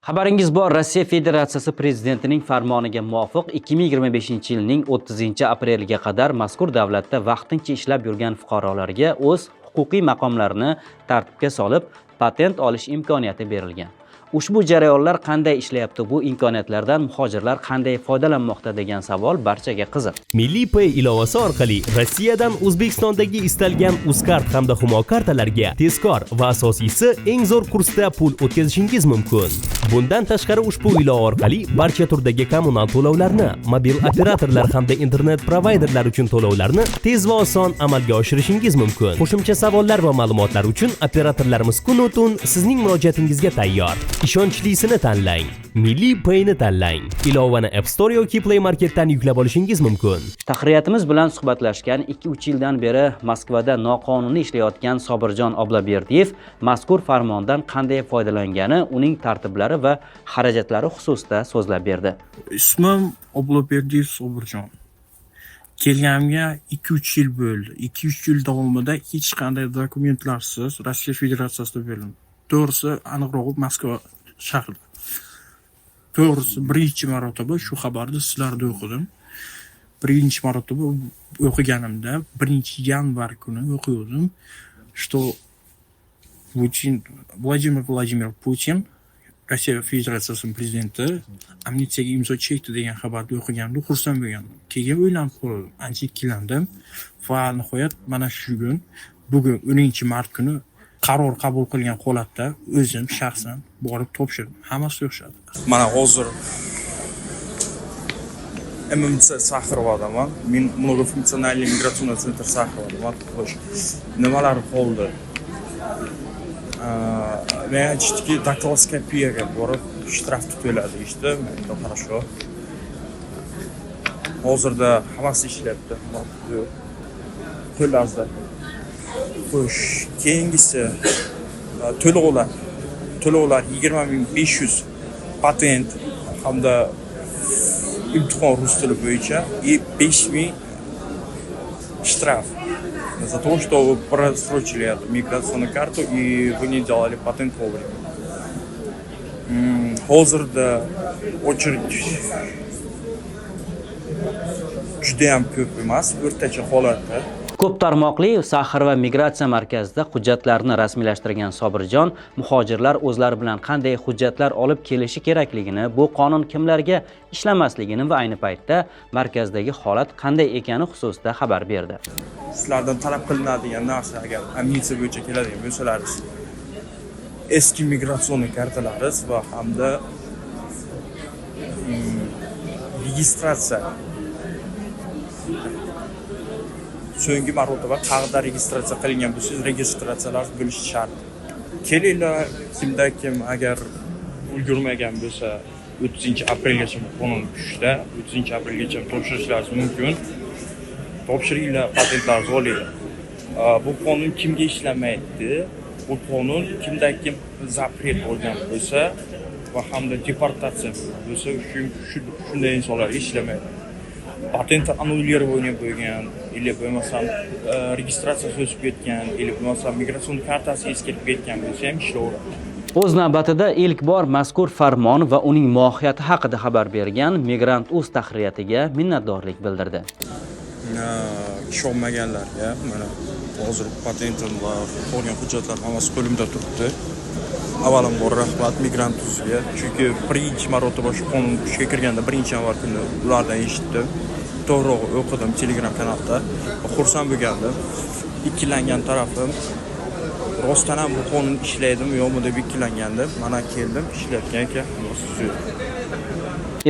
Xabaringiz bor, Rossiya Federatsiyasi prezidentining farmoniga muvofiq 2025-yilning 30-apreliga qadar mazkur davlatda vaqtincha ishlab yurgan fuqarolarga o'z huquqiy maqomlarini tartibga solib, patent olish imkoniyati berilgan. Ushbu jarayonlar qanday ishlayapti, bu imkoniyatlardan muhojirlar qanday foydalanmoqda degan savol barchaga qiziq. Milliy Pay ilovasi orqali Rossiyadan O'zbekistondagi istalgan Uzkart hamda Humo kartalarga tezkor va asosiysi eng zo'r kursda pul o'tkazishingiz mumkin. Bundan tashqari ushbu ilova orqali barcha turdagi kommunal to'lovlarni, mobil operatorlar hamda internet provayderlar uchun to'lovlarni tez va oson amalga oshirishingiz mumkin. Qo'shimcha savollar va ma'lumotlar uchun operatorlarimiz kun-u-tun sizning murojaatingizga tayyor. Ishonchlisini tanlang. Milliy Pay'ni tanlang. Ilovani App Store yoki Play Marketdan yuklab olishingiz mumkin. Tahririyatimiz bilan suhbatlashgan 2-3 yildan beri Moskvada noqonuniy ishlayotgan Sobirjon Obloberdiyev mazkur farmondan qanday foydalangani, uning tartiblari va xarajatlari xususida so'zlab berdi. Ismim Obloberdiyev Sobirjon. Kelganimga 2-3 yil bo'ldi. 2-3 yil davomida hech qanday dokumentlarsiz Rossiya Federatsiyasida bo'ldim. To'g'risi, aniqrog'i Moskva shahrida. To'g'risi, birinchi marotaba shu xabarni sizlarda o'qidim. Birinchi marotaba o'qiganimda 1-yanvar kuni o'qidim, что Vladimir Vladimirovich Putin, Rossiya Federatsiyasining prezidenti amnistiyaga imzo chekdi degan xabarni o'qiganimda xursand bo'lgandim. Keyin o'ylanib qoldim, ancha ikkilandim va nihoyat mana shu kun, bugun 10-mart kuni qaror qabul qilgan holatda o'zim shaxsan borib topshirdim. Hammasi yo'qshadi. Mana hozir MMC Saxarovodaman. Men mnogofunksionalniy migratsion sentr Saxarovodaman. Xo'sh, nimalar qoldi? Men aytishdiki, daktiloskopiyaga borib shtraf to'ladi ishda. Men хорошо. Hozirda hammasi ishlayapti. Qo'llarda. Xo'sh, keyingisi to'lovlar 20.500 patent hamda imtihon rus tili bo'yicha 5.000 штраф за то, что вы просрочили эту миграционную карту и вы не делали патент вовремя. Hozirda очередь juda ham ko'p emas, o'rtacha holatda. Ko'p tarmoqli Saxar va migratsiya markazida hujjatlarni rasmiylashtirgan Sobirjon muhojirlar o'zlari bilan qanday hujjatlar olib kelishi kerakligini, bu qonun kimlarga ishlamasligini va ayni paytda markazdagi holat qanday ekani xususida xabar berdi. Sizlardan talab qilinadigan narsa, agar amnistiya bo'yicha keladigan bo'lsalaringiz, eski migratsion kartalaringiz va hamda registratsiya so'nggi marotaba qayerda registratsiya qilingan bo'lsangiz, registratsiyalar bo'lishi shart. Kelinglar, kimda kim agar ulgurmagan bo'lsa, 30-aprelgacha qonun kuchda, 30-aprelgacha topshirishlaringiz mumkin. Topshiringlar, patentlarni olinglar. Bu qonun kimga ishlamaydi? Bu qonun kimda kim zapret bo'lgan bo'lsa va hamda deportatsiya bo'lsa, shunday insonlarga ishlamaydi. Patent annullирование bo'lgan, или bo'lmasam registratsiyasi o'sib ketgan, или bo'lmasam migratsion kartasi eskirib ketgan bo'lsa ham ishlayveradi. O'z navbatida ilk bor mazkur farmon va uning mohiyati haqida xabar bergan Migrant.uz tahririyatiga minnatdorlik bildirdi. Ishonmaganlarga mana hozir patentim va qolgan hujjatlar hammasi qo'limda turibdi. Avvalambor rahmat Migrant.uzga, chunki birinchi marotaba shu qonun kuchga kirganda 1-yanvar kuni ulardan eshitdim. To'g'ri o'qidim Telegram kanalda. Xursand bo'lgandim. Ikkilangan tarafim rostdan ham bu qonun ishlaydimi yo'qmi deb ikkilangandim. Mana keldim, ishlayotgan ekan.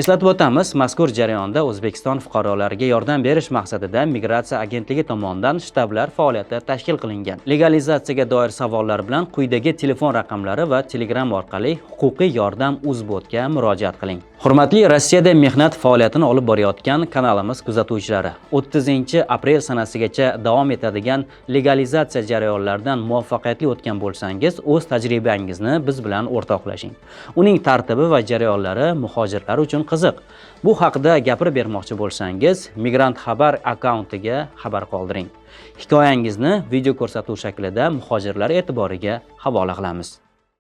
Eslatib o'tamiz, mazkur jarayonda O'zbekiston fuqarolariga yordam berish maqsadida Migratsiya agentligi tomonidan shtablar faoliyati tashkil qilingan. Legalizatsiyaga doir savollar bilan quyidagi telefon raqamlari va Telegram orqali huquqiy yordam uzbotga murojaat qiling. Hurmatli Rossiyada mehnat faoliyatini olib borayotgan kanalimiz kuzatuvchilari, 30-aprel sanasigacha davom etadigan legalizatsiya jarayonlaridan muvaffaqiyatli o'tgan bo'lsangiz, o'z tajribangizni biz bilan o'rtoqlashing. Uning tartibi va jarayonlari muhojirlar uchun qiziq. Bu haqida gapirib bermoqchi bo'lsangiz, Migrant xabar akkauntiga xabar qoldiring. Hikoyangizni video ko'rsatuv shaklida muhojirlar e'tiboriga havola qilamiz.